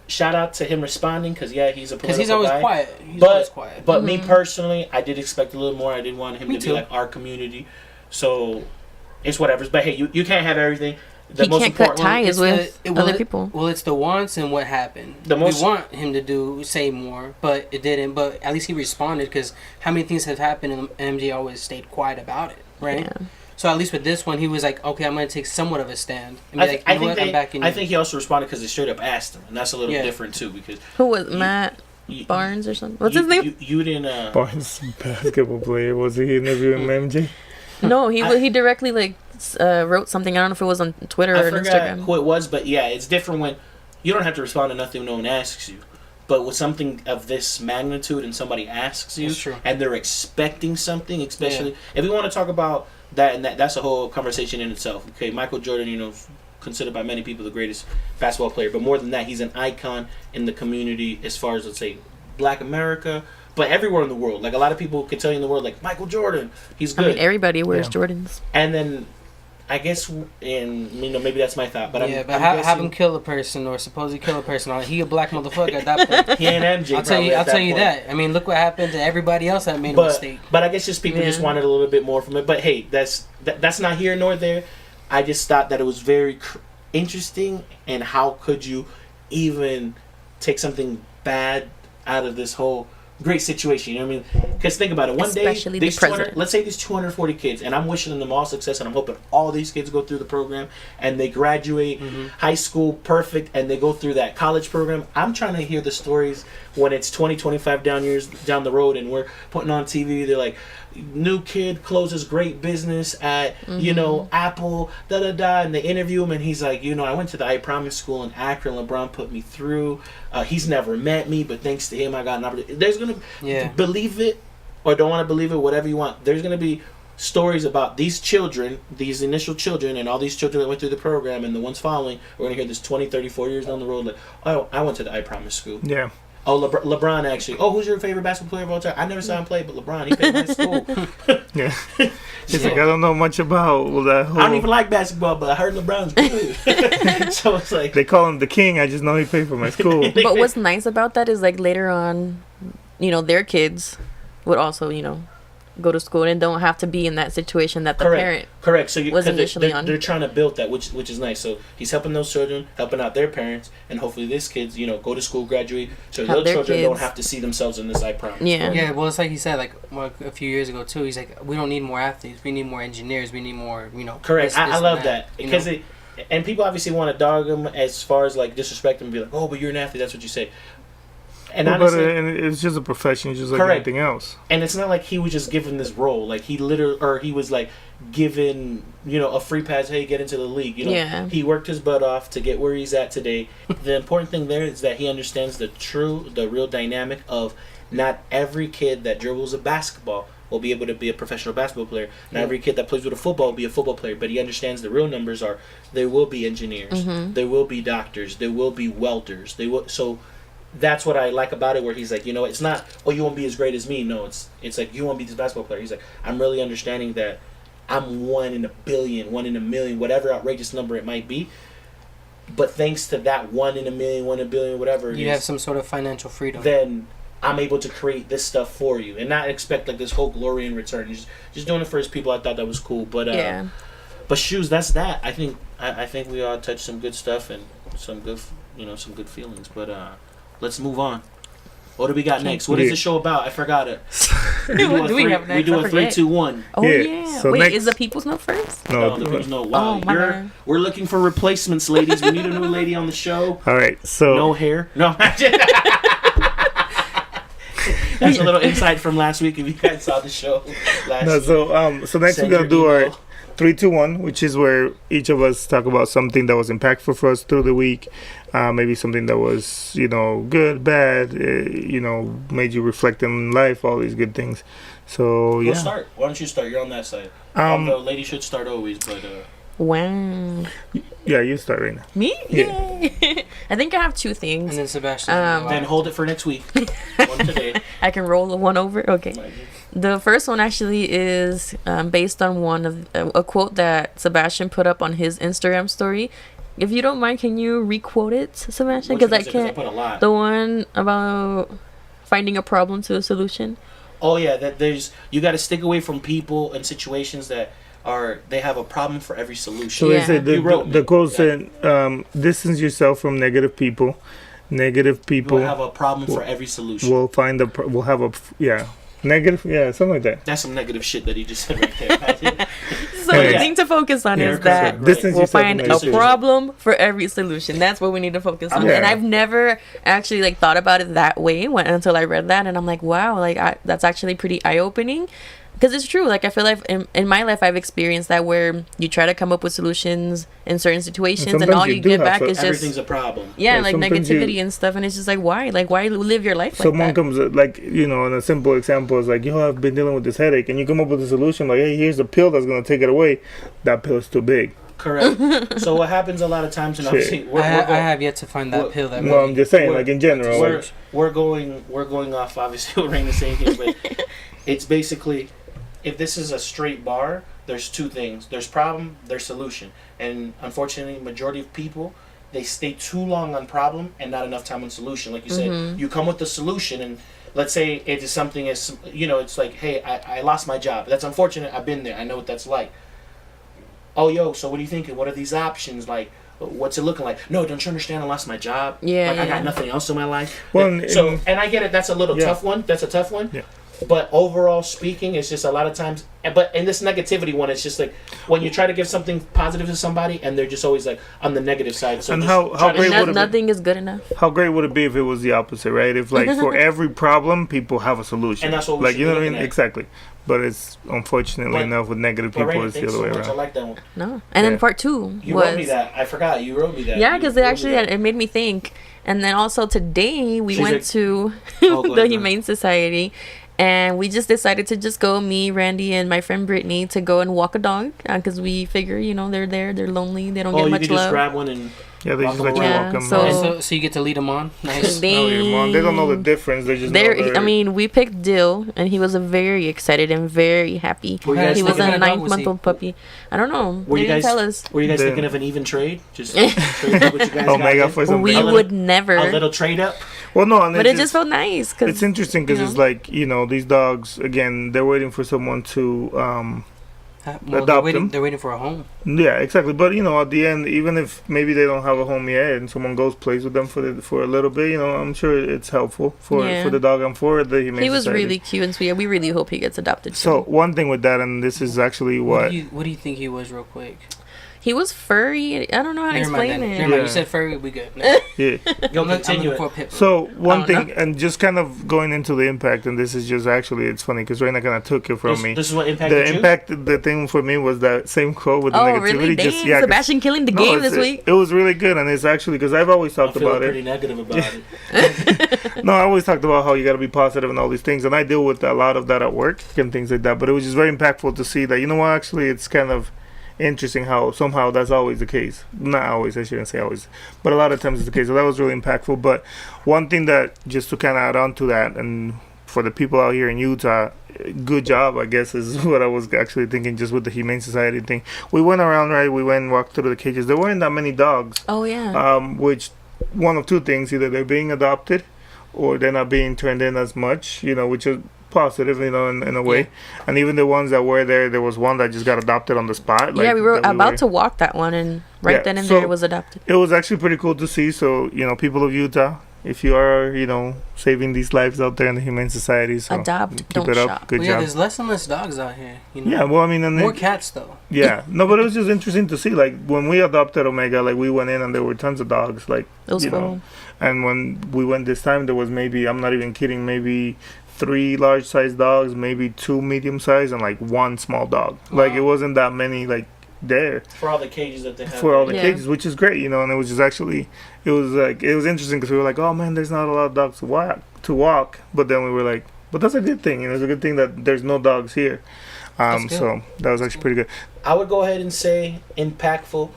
Shout out to him responding, because he's a political because he's always guy. quiet. Always quiet. But me personally, I did expect a little more. I did want him to be like our community. So it's whatever. But hey, you can't have everything. He can't cut ties with other people. Well, it's the wants and what happened. We want him to say more, but it didn't. But at least he responded, because how many things have happened and MJ always stayed quiet about it, right? Yeah. So at least with this one, he was like, okay, I'm going to take somewhat of a stand. And be I think he also responded because they straight up asked him, and that's a little different too. Because who was Matt Barnes or something? What's his name? You didn't. Barnes, basketball player. Was he interviewing MJ? No, he directly wrote something. I don't know if it was on Twitter or Instagram. I forgot who it was, but yeah, it's different when you don't have to respond to nothing no one asks you. But with something of this magnitude and somebody asks you, and they're expecting something, especially if we want to talk about that, and that's a whole conversation in itself. Okay, Michael Jordan, considered by many people the greatest basketball player, but more than that, he's an icon in the community as far as, let's say, Black America, but everywhere in the world. Like, a lot of people could tell you in the world, like, Michael Jordan, he's good. I mean, everybody wears Jordans. And then I guess, and maybe that's my thought, but have him kill a person or supposedly kill a person. He a black motherfucker at that point. He ain't MJ. I'll tell you that. I mean, look what happened to everybody else that made a mistake. But I guess just people just wanted a little bit more from it. But hey, that's not here nor there. I just thought that it was very interesting, and how could you even take something bad out of this whole great situation, you know what I mean? Because think about it. One Especially day, let's say these 240 kids, and I'm wishing them all success, and I'm hoping all these kids go through the program, and they graduate high school perfect, and they go through that college program. I'm trying to hear the stories when it's 20, 25 years down the road, and we're putting on TV, they're like, new kid closes great business at, Apple, and they interview him, and he's like, I went to the I Promise school in Akron, LeBron put me through, he's never met me, but thanks to him, I got an opportunity. There's going to, believe it, or don't want to believe it, whatever you want, there's going to be stories about these children, these initial children, and all these children that went through the program, and the ones following, we're going to hear this 20, 30, 40 years down the road, like, oh, I went to the I Promise school. Yeah. Oh, LeBron actually. Oh, who's your favorite basketball player of all time? I never saw him play, but LeBron, he played in high school. Yeah. He's like, I don't know much about that whole... I don't even like basketball, but I heard LeBron's good. So it's like... They call him the king. I just know he played for my school. But what's nice about that is, like, later on, their kids would also, go to school and don't have to be in that situation that the parent So was initially they're trying to build that, which is nice. So he's helping those children, helping out their parents, and hopefully these kids, go to school, graduate, so those children don't have to see themselves in this I Promise. Yeah. Well, it's like he said, like a few years ago too. He's like, we don't need more athletes. We need more engineers. We need more, Correct. This, I love that because and people obviously want to dog him as far as like disrespect him and be like, oh, but you're an athlete. That's what you say. And Well, honestly, and it's just a profession, just like Correct. anything else. and it's not like he was just given this role. Like he literally, or he was like given, a free pass. Hey, get into the league. Yeah. He worked his butt off to get where he's at today. The important thing there is that he understands the real dynamic of not every kid that dribbles a basketball will be able to be a professional basketball player. Not every kid that plays with a football will be a football player. But he understands the real numbers are there will be engineers, there will be doctors, there will be welders. So that's what I like about it, where he's like, it's not, oh, you won't be as great as me. No, it's like, you won't be this basketball player. He's like, I'm really understanding that I'm 1 in a billion, 1 in a million, whatever outrageous number it might be. But thanks to that 1 in a million, 1 in a billion, whatever it You is, have some sort of financial freedom. then I'm able to create this stuff for you and not expect like this whole glory in return. He's just doing it for his people. I thought that was cool. But Yeah. but shoes, that's that. I think we all touched some good stuff and some good some good feelings. But let's move on. What do we got next? What is the show about? I forgot it. What do we have next? We do I a 3, forget. 2, 1. Oh Yeah, yeah. so Wait, next- is the people's note first? No, there's no. Wow, Oh, my bad. we're looking for replacements, ladies. We need a new lady on the show. All right, so No hair. No. That's a little insight from last week. If you guys saw the show last no, week. so next Send we're gonna your do our email. 3, 2, 1, which is where each of us talk about something that was impactful for us through the week. Maybe something that was, good, bad, made you reflect on life, all these good things. So, Go yeah. start. Why don't you start? You're on that side. Um, Although lady should start always, but Wow. Yeah, you start right now. Me? Yeah. Yay. I think I have two things. And then Sebastian. then hold it for next week. One today. I can roll the one over. Okay. The first one actually is based on one of a quote that Sebastian put up on his Instagram story. If you don't mind, can you requote it, Sebastian? Which Because I one is it? 'Cause can't. put a lot. The one about finding a problem to a solution. Oh yeah, that you got to stick away from people and situations that they have a problem for every solution. So Yeah. is it You wrote the me. quote Yeah. said, distance yourself from negative people. Negative people We'll have a problem for every solution. will find we'll have a, negative, something like that. That's some negative shit that he just said right there. So Yeah. the thing to focus on Yeah, is correct, that correct. Distance we'll yourself find from a negative problem for every solution. That's what we need to focus on. Yeah. And I've never actually thought about it that way until I read that, and I'm like, wow, that's actually pretty eye opening. Because it's true. Like, I feel like in my life, I've experienced that where you try to come up with solutions in certain situations, and sometimes all you you do get have back to- is Everything's just a problem. like sometimes negativity and stuff. And it's just like, why? Like, why live your life like Someone that? comes like and a simple example is like, I've been dealing with this headache, and you come up with a solution like, hey, here's a pill that's gonna take it away. That pill is too big. Correct. So what happens a lot of times, and Shit. obviously I have yet to find that we're- pill that No, I'm just saying, We're- like in general. we're, Like, we're going off obviously we're saying the same thing, but it's basically, if this is a straight bar, there's two things: there's problem, there's solution. And unfortunately, majority of people, they stay too long on problem and not enough time on solution. Like you said, you come with the solution, and let's say it is something as it's like, hey, I lost my job. That's unfortunate. I've been there. I know what that's like. Oh, yo, so what are you thinking? What are these options like? What's it looking like? No, don't you understand? I lost my job. Yeah, like I yeah. got nothing else in my life. Well, And I get it. That's a little Yeah. tough one. That's a tough one. Yeah. But overall speaking, it's just a lot of times. But in this negativity one, it's just like when you try to give something positive to somebody, and they're just always like on the negative side. So And just how try to- great would it be? Nothing is good enough. how great would it be if it was the opposite, right? If like for every problem, people have a solution. And that's what we like should you be know what I looking mean? at. Exactly. But it's unfortunately But- enough with negative But people, Raina, it's the thanks other so way much. I around. like that one. No. And then Yeah. part two You was wrote me that. I forgot. You wrote me that. yeah, You because wrote me actually it made me think. And then also today we She's went like- to Oh, go the ahead, go Humane Society, and we just decided to just go, me, Randy, and my friend Brittany, to go and walk a dog because we figure they're there, they're lonely, they don't Oh, get you much could just love. grab one and. Yeah, they just let you Yeah, walk them. so- And so you get to lead them on. Nice. Oh, your mom. They don't know the difference. They just know I mean, we picked Dill, and he was very excited and very happy. Were you guys He was thinking a of dog was he? 9-month-old puppy. I don't know. Were They you didn't guys? tell us. Were you guys Then- thinking of an even trade? Just trade up what you guys Omega got for in? some We A little- would never. A little trade up. Well, no, and But it just felt nice. Cause, it's interesting because you it's know. like these dogs again. They're waiting for someone to Well, Adopt them. they're waiting for a home. Yeah, exactly. But at the end, even if maybe they don't have a home yet, and someone goes plays with them for a little bit, I'm sure it's helpful for Yeah. the dog and for the Humane he was Society. really cute and sweet. We really hope he gets adopted. So soon. one thing with that, and this is actually what What do you think he was, real quick? He was furry. I don't know how to Never mind explain that. it. Never mind. Yeah. You said furry, we good. No. Yeah. Yo, I'm continue looking it. for a pit bull. So one Oh, thing, no. and just kind of going into the impact, and this is just actually, it's funny because Reina kind of took it from me. This is what impacted The you? impact, the thing for me was that same quote with the Oh, negativity. really? Dang, Just yeah, 'cause- Sebastian killing the no, game it's- this week. It was really good, and it's actually because I've always I'm talked feeling about pretty it. negative about it. No, I always talked about how you got to be positive and all these things, and I deal with a lot of that at work and things like that. But it was just very impactful to see that, you know what, actually, it's kind of interesting how somehow that's always the case. Not always, I shouldn't say always, but a lot of times it's the case. So that was really impactful. But one thing that, just to kind of add on to that, and for the people out here in Utah, good job, I guess, is what I was actually thinking, just with the Humane Society thing. We went around, right? We went and walked through the cages. There weren't that many dogs. Oh yeah. Which one of two things: either they're being adopted, or they're not being turned in as much. You know, which is positive, you know, in a way. Yeah. And even the ones that were there was one that just got adopted on the spot. Yeah, we were that about to walk that one, and right Yeah, then and so- there it was adopted. It was actually pretty cool to see. So, you know, people of Utah, if you are, you know, saving these lives out there in the Humane Society, so Adopt, keep don't it up. shop. Good Well, yeah, job. there's less and less dogs out here. You know? Yeah, well, I mean, and More then, cats though. yeah, no, but it was just interesting to see. Like when we adopted Omega, like we went in and there were tons of dogs. Like It was you cool. know, and when we went this time, there was maybe, I'm not even kidding, maybe 3 large-sized dogs, maybe 2 medium-sized, and like 1 small dog. Like Wow. it wasn't that many like there For all the cages that they have. for all the Yeah. cages, which is great, you know. And it was just actually, it was like, it was interesting because we were like, oh man, there's not a lot of dogs to walk. But then we were like, but that's a good thing, you know. It's a good thing that there's no dogs here. That's good. So that was actually pretty good. I would go ahead and say impactful.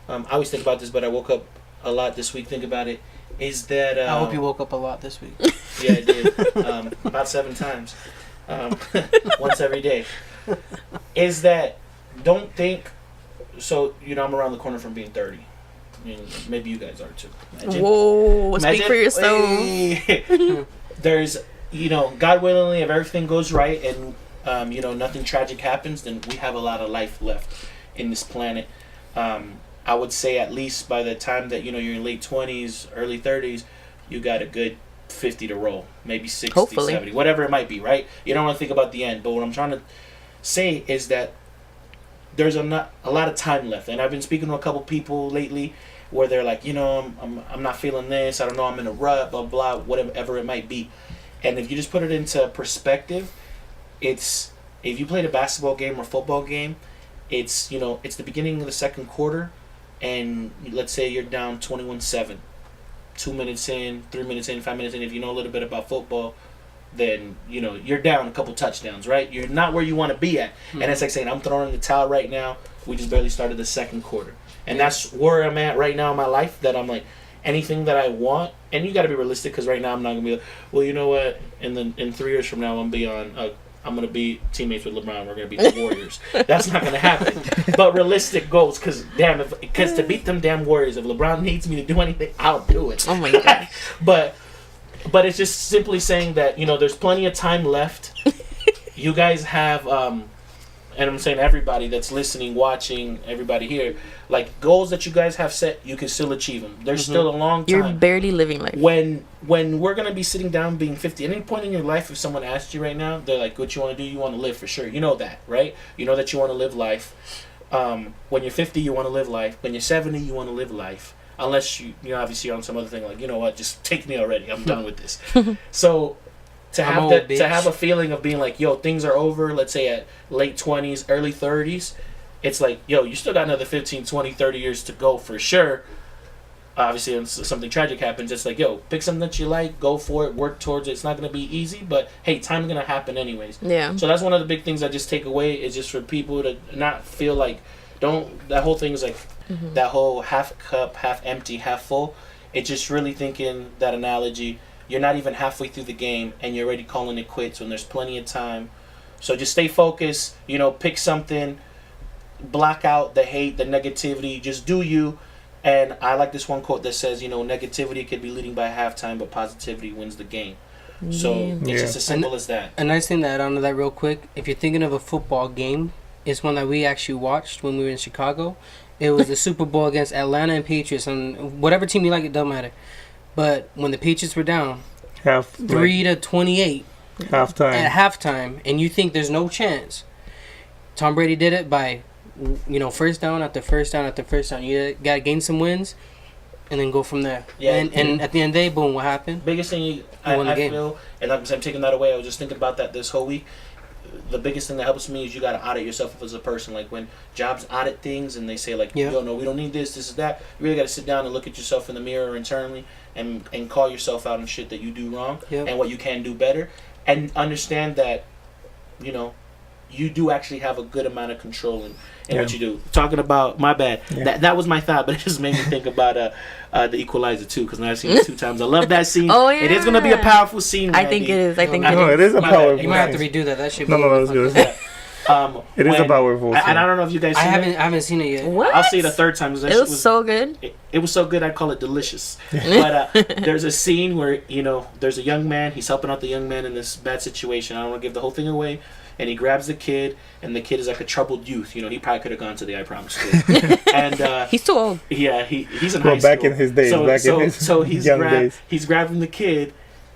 I always think about this, but I woke up a lot this week. Think about it. Is that I hope you woke up a lot this week. Yeah, I did. About 7 times. Once every day. Is that don't think. So you know, I'm around the corner from being 30. I mean, maybe you guys are too. Imagine. Whoa, speak Imagine- for yourself. Hey. There's, you know, God willingly, if everything goes right and you know, nothing tragic happens, then we have a lot of life left in this planet. I would say at least by the time that, you know, you're in late 20s, early 30s, you got a good 50 to roll, maybe 60, Hopefully. 70, whatever it might be, right? You don't want to think about the end, but what I'm trying to say is that there's a lot of time left, and I've been speaking to a couple people lately where they're like, you know, I'm not feeling this, I don't know, I'm in a rut, blah blah, whatever it might be. And if you just put it into perspective, it's, if you played a basketball game or football game, it's, you know, it's the beginning of the second quarter, and let's say you're down 21-7, 2 minutes in, 3 minutes in, 5 minutes in. If you know a little bit about football, then, you know, you're down a couple touchdowns, right? You're not where you want to be at. And it's like saying, I'm throwing in the towel right now. We just barely started the second quarter. And that's where I'm at right now in my life, that I'm like, anything that I want, and you got to be realistic, because right now I'm not going to be like, well, you know what, in 3 years from now, I'm going to be teammates with LeBron. We're going to be the Warriors. That's not going to happen. But realistic goals, because to beat them damn Warriors, if LeBron needs me to do anything, I'll do it. Oh my god. But it's just simply saying that, you know, there's plenty of time left. You guys have, and I'm saying everybody that's listening, watching, everybody here, like, goals that you guys have set, you can still achieve them. There's still a long time. You're barely living life. When we're gonna be sitting down being 50, at any point in your life, if someone asked you right now, they're like, what you want to do? You want to live, for sure. You know that, right? You know that you want to live life. When you're 50, you want to live life. When you're 70, you want to live life. Unless you obviously on some other thing, like, you know what, just take me already. I'm done with this. So to I'm have old, that, to bitch. have a feeling of being like, yo, things are over, let's say at late 20s, early 30s, it's like, yo, you still got another 15, 20, 30 years to go for sure. Obviously, if something tragic happens, it's like, yo, pick something that you like, go for it, work towards it. It's not going to be easy, but hey, time's going to happen anyways. Yeah. So that's one of the big things I just take away, is just for people to not feel like, that whole thing is like, that whole half cup, half empty, half full. It's just really thinking that analogy. You're not even halfway through the game and you're already calling it quits when there's plenty of time. So just stay focused, you know, pick something, block out the hate, the negativity, just do you. And I like this one quote that says, you know, negativity could be leading by halftime, but positivity wins the game. So it's Yeah. just as simple as that. A nice thing to add on to that real quick, if you're thinking of a football game, it's one that we actually watched when we were in Chicago. It was the Super Bowl against Atlanta and Patriots, and whatever team you like, it doesn't matter. But when the Patriots were down 3-28 halftime. at halftime, and you think there's no chance, Tom Brady did it by first down after first down after first down. You gotta gain some wins, and then go from there. Yeah. And at the end of the day, boom, what happened? Biggest thing I feel, and like I'm taking that away. I was just thinking about that this whole week. The biggest thing that helps me is you got to audit yourself as a person. Like when jobs audit things and they say like, yo, no, we don't need this is that. You really got to sit down and look at yourself in the mirror internally and call yourself out on shit that you do wrong and what you can do better, and understand that, you do actually have a good amount of control in what you do. Talking about, my bad, that was my thought, but it just made me think about the Equalizer 2, because now I've seen it 2 times. I love that scene. Oh yeah, it is gonna be a powerful scene. I think it is. I think it is a powerful. You might have to redo that. That should be. No, that's good. It is a powerful scene. And I don't know if you guys. I haven't seen it yet. What? I'll see it a third time. It was so good. It was so good. I'd call it delicious. But there's a scene where there's a young man. He's helping out the young man in this bad situation. I don't want to give the whole thing away. And he grabs the kid, and the kid is like a troubled youth. He probably could have gone to the I Promise school. And he's too old. Yeah, he's in high school. Back in his days. He's grabbing the kid,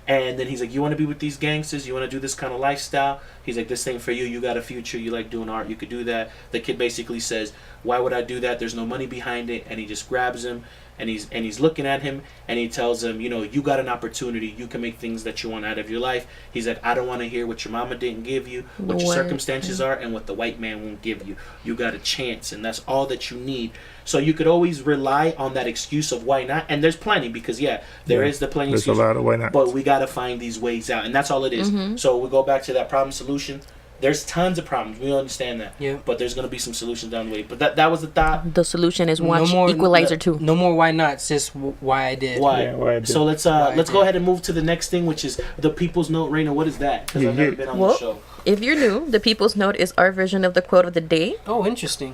and then he's like, "You want to be with these gangsters? You want to do this kind of lifestyle?" He's like, "This ain't for you. You got a future. You like doing art. You could do that." The kid basically says, "Why would I do that? There's no money behind it." And he just grabs him. And he's looking at him, and he tells him, you got an opportunity. You can make things that you want out of your life. He's like, I don't want to hear what your mama didn't give you, what your circumstances are, and what the white man won't give you. You got a chance, and that's all that you need. So you could always rely on that excuse of why not. And there's plenty, because there is the plenty. There's excuse, a lot of why not. But we got to find these ways out, and that's all it is. Mm-hmm. So we go back to that problem solution. There's tons of problems. We understand that. Yeah. But there's going to be some solutions down the way. But that was the thought. The solution is watch Equalizer 2. No more why not. It's just why I did. Why? Yeah, why I did. So let's go ahead and move to the next thing, which is the People's Note. Raina, what is that? Because I've never been on the show. If you're new, the People's Note is our version of the quote of the day. Oh, interesting.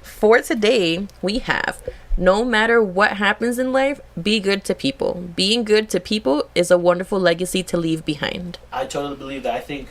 For today, we have, no matter what happens in life, be good to people. Being good to people is a wonderful legacy to leave behind. I totally believe that. I think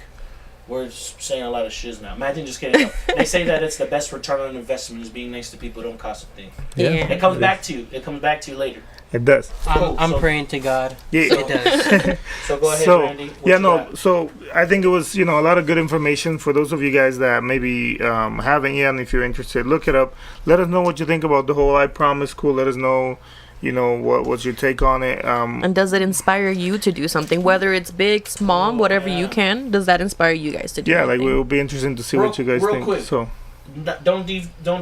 we're saying a lot of shiz now. Imagine just kidding. They say that it's the best return on investment is being nice to people. Don't cost a thing. Yeah. It comes back to you. It comes back to you later. It does. I'm praying to God. Yeah. It does. So go ahead, Randy. So I think it was, a lot of good information for those of you guguys that maybe haven't yet, and if you're interested, look it up. Let us know what you think about the whole I Promise school. Let us know, what's your take on it. And does it inspire you to do something? Whether it's big, small, whatever you can, does that inspire you guys to do anything? Like it will be interesting to see what you guys think. Quick. So don't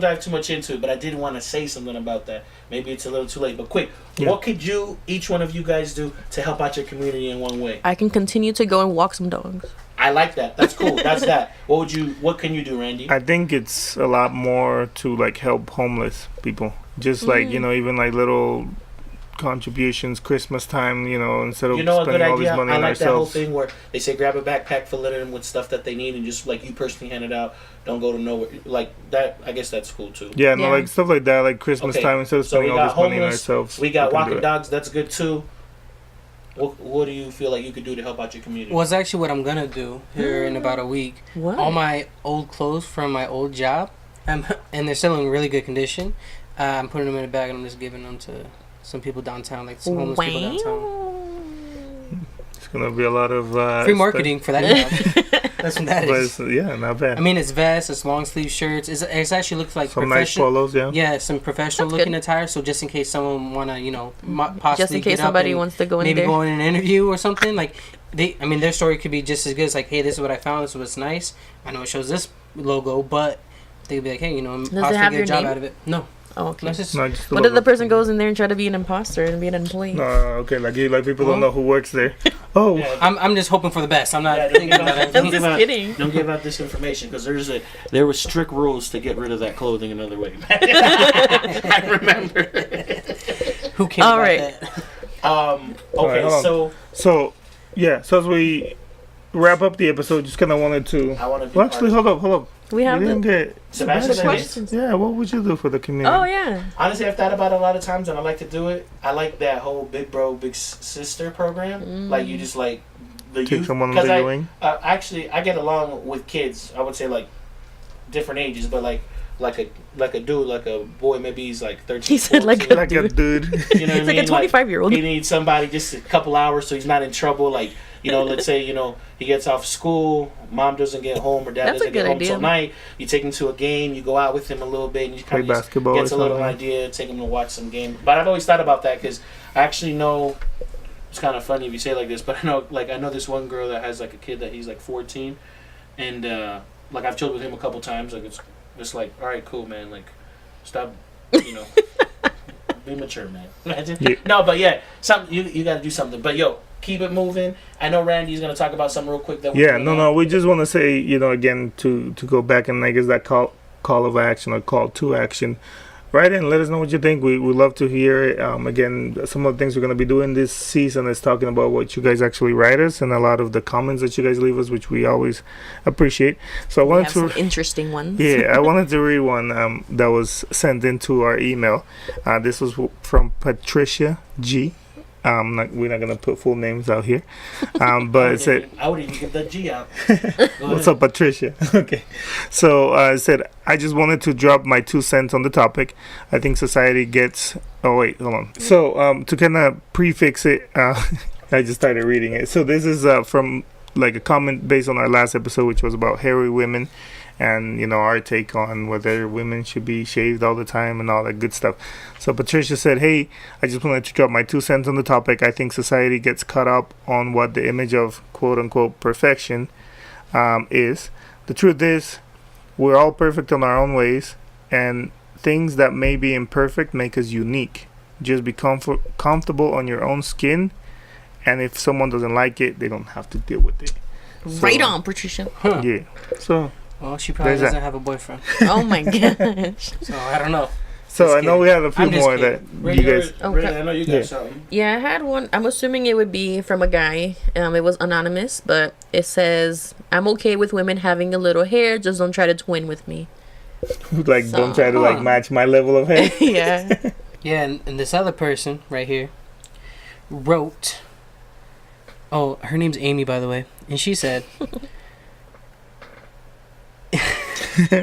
dive too much into it, but I did want to say something about that. Maybe it's a little too late, but quick. Yeah. What could each one of you guys do to help out your community in one way? I can continue to go and walk some dogs. I like that. That's cool. That's that. What can you do, Randy? I think it's a lot more to help homeless people. Just even little contributions, Christmas time, instead of spending all this money on ourselves. I like that whole thing where they say grab a backpack, fill it in with stuff that they need, and just you personally hand it out. Don't go to nowhere like that. I guess that's cool too. Yeah, no, stuff like that, like Christmas time, instead of spending all this money on ourselves. We got walking dogs. That's good too. What do you feel like you could do to help out your community? Well, it's actually what I'm gonna do here in about a week. What? All my old clothes from my old job, and they're still in really good condition. I'm putting them in a bag and I'm just giving them to some people downtown, some homeless people downtown. It's gonna be a lot of free marketing for that job. That's what that is. Not bad. I mean, it's vests, it's long sleeve shirts. It actually looks like some nice polos, some professional looking attire. So just in case someone wanna, possibly just in case somebody wants to go in maybe there, go in an interview or something. Their story could be just as good as hey, this is what I found. This is what's nice. I know it shows this logo, but they could be like, hey, does it have get your a job name? out of it. No. Oh, okay. What if the person goes in there and try to be an imposter and be an employee? No, okay, people don't know who works there. Oh, yeah. I'm just hoping for the best. I'm not thinking about it. I'm just kidding. Don't give out this information because there were strict rules to get rid of that clothing another way. I remember. Who cares All about right. that? Okay, so as we wrap up the episode, just kind of wanted to. Actually, hold up. We have the questions. Yeah, what would you do for the community? Oh yeah. Honestly, I've thought about it a lot of times, and I like to do it. I like that whole Big Bro, Big Sister program. You just the take youth. Someone under your wing. Actually, I get along with kids. I would say different ages, but like a dude, like a boy. Maybe he's like 13. He said 14. Like a dude. You know what It's I like a mean? 25-year-old. He needs somebody just a couple hours so he's not in trouble. Like, you know, let's say, you know, he gets off school, mom doesn't get home or dad That's a doesn't get good home idea. till night. You take him to a game, you go out with him a little bit, and you Play kind of basketball gets or a little something. idea, take him to watch some game. But I've always thought about that because I actually know, it's kind of funny if you say it like this, but I know this one girl that has like a kid that he's like 14, and like I've chilled with him a couple times. Like it's just like, all right, cool, man. Like, stop, you know, be mature, man. Yeah. No, but yeah, something you got to do something. But yo, keep it moving. I know Randy's gonna talk about something real quick. That Yeah, no. We just want to say, you know, again, to go back and I guess that call of action or call to action. Write in, let us know what you think. We would love to hear it. Again, some of the things we're going to be doing this season is talking about what you guys actually write us and a lot of the comments that you guys leave us, which we always appreciate. So I We wanted have some to, interesting ones. yeah, I wanted to read one that was sent into our email. This was from Patricia G. We're not gonna put full names out here, but it said, I would even give that G out. "What's up, Patricia?" Okay, so it said, "I just wanted to drop my 2 cents on the topic. I think society gets." Oh wait, hold on. So to kind of prefix it, I just started reading it. So this is from like a comment based on our last episode, which was about hairy women. And, you know, our take on whether women should be shaved all the time and all that good stuff. So Patricia said, "Hey, I just wanted to drop my 2 cents on the topic. I think society gets caught up on what the image of quote-unquote perfection is. The truth is, we're all perfect in our own ways. And things that may be imperfect make us unique. Just be comfortable on your own skin. And if someone doesn't like it, they don't have to deal with it." Right on, Patricia. Huh. Yeah. So... Well, she probably There's doesn't that. have a boyfriend, Oh my gosh. so I don't know. So Just I know kidding. we have a few I'm just more kidding. that Ray, you guys... Okay. I know you got Yeah. something. Yeah, I had one. I'm assuming it would be from a guy. It was anonymous, but it says, "I'm okay with women having a little hair. Just don't try to twin with me." Like, don't try to like Huh. match my level of hair. Yeah. Yeah, and this other person right here wrote. Oh, her name's Amy, by the way, and she said.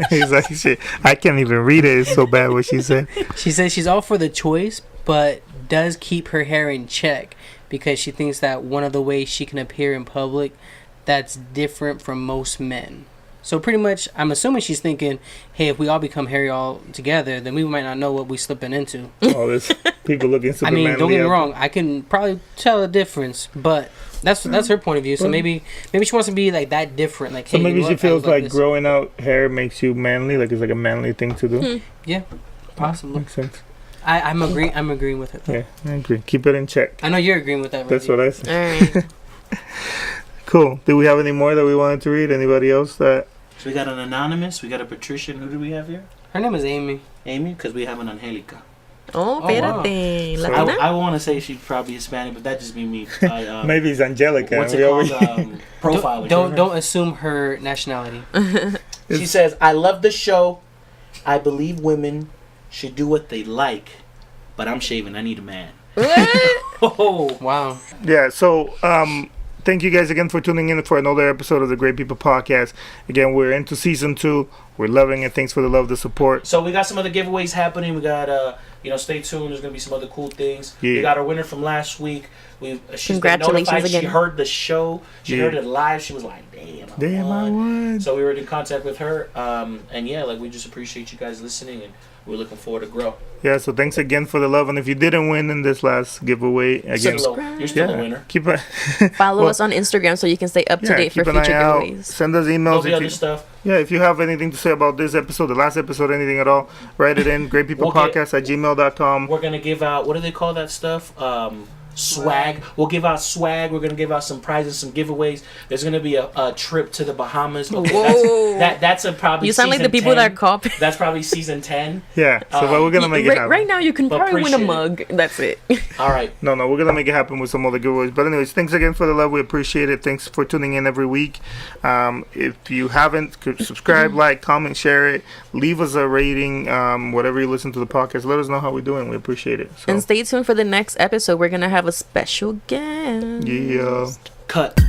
He's like, shit, I can't even read it. It's so bad what she said. She says she's all for the choice, but does keep her hair in check because she thinks that one of the ways she can appear in public that's different from most men. So pretty much, I'm assuming she's thinking, hey, if we all become hairy all together, then we might not know what we're slipping into. All this people looking super I mean, don't get me manly out wrong, I can probably tell a difference, but that's her point of view. So Well- maybe she wants to be like that different. Like, So hey, maybe you know she what? I feels look like this. growing out hair makes you manly, like it's like a manly thing to do. Yeah, possibly. Makes sense. I'm agreeing with it. Yeah, I agree. Keep it in check. I know you're agreeing with that. That's Randy. what I say. All right. Cool. Do we have any more that we wanted to read? Anybody else that... So we got an anonymous, we got a Patricia, and who do we have here? Her name is Amy. Amy, because we have an Angelica. Oh, wow. espérate. So- Latina? I want to say she's probably Hispanic, but that just be me. Maybe it's Angelica. What's We it always- called? Profiling. Don't assume her nationality. She says, "I love the show. I believe women should do what they like, but I'm shaving. I need a man." What? Oh, Wow. Yeah, so thank you guys again for tuning in for another episode of the Great People Podcast. Again, we're into season 2. We're loving it. Thanks for the love, the support. so we got some other giveaways happening. We got stay tuned. There's gonna be some other cool things. Yeah. We got our winner from last week. She's been Congratulations notified. She again. heard the show. She Yeah. heard it live. She was like, "Damn, I won. So we were in contact with her. And yeah, like we just appreciate you guys listening, and we're looking forward to grow. Yeah, so thanks again for the love. And if you didn't win in this last giveaway, again, You're still a winner. keep a, Follow Well, us on Instagram so you can stay up to date for keep an future eye out. giveaways. Send us All emails the if other you, stuff. yeah, if you have anything to say about this episode, the last episode, anything at all, write it in. greatpeoplepodcast@gmail.com. We're gonna give out, what do they call that stuff? Swag. We'll give out swag. We're gonna give out some prizes, some giveaways. There's gonna be a trip to the Bahamas. Okay, Whoa. that's a probably. You sound like the season people 10. that cop. That's probably season 10. Yeah, so but we're gonna make it right, happen. right now, you can But probably win a appreciate mug. That's it. All right. No, we're gonna make it happen with some other giveaways. But anyways, thanks again for the love. We appreciate it. Thanks for tuning in every week. If you haven't, subscribe, like, comment, share it. Leave us a rating. Whatever you listen to the podcast, let us know how we're doing. We appreciate it. So, And stay tuned for the next episode. We're going to have a special guest. yeah. Cut.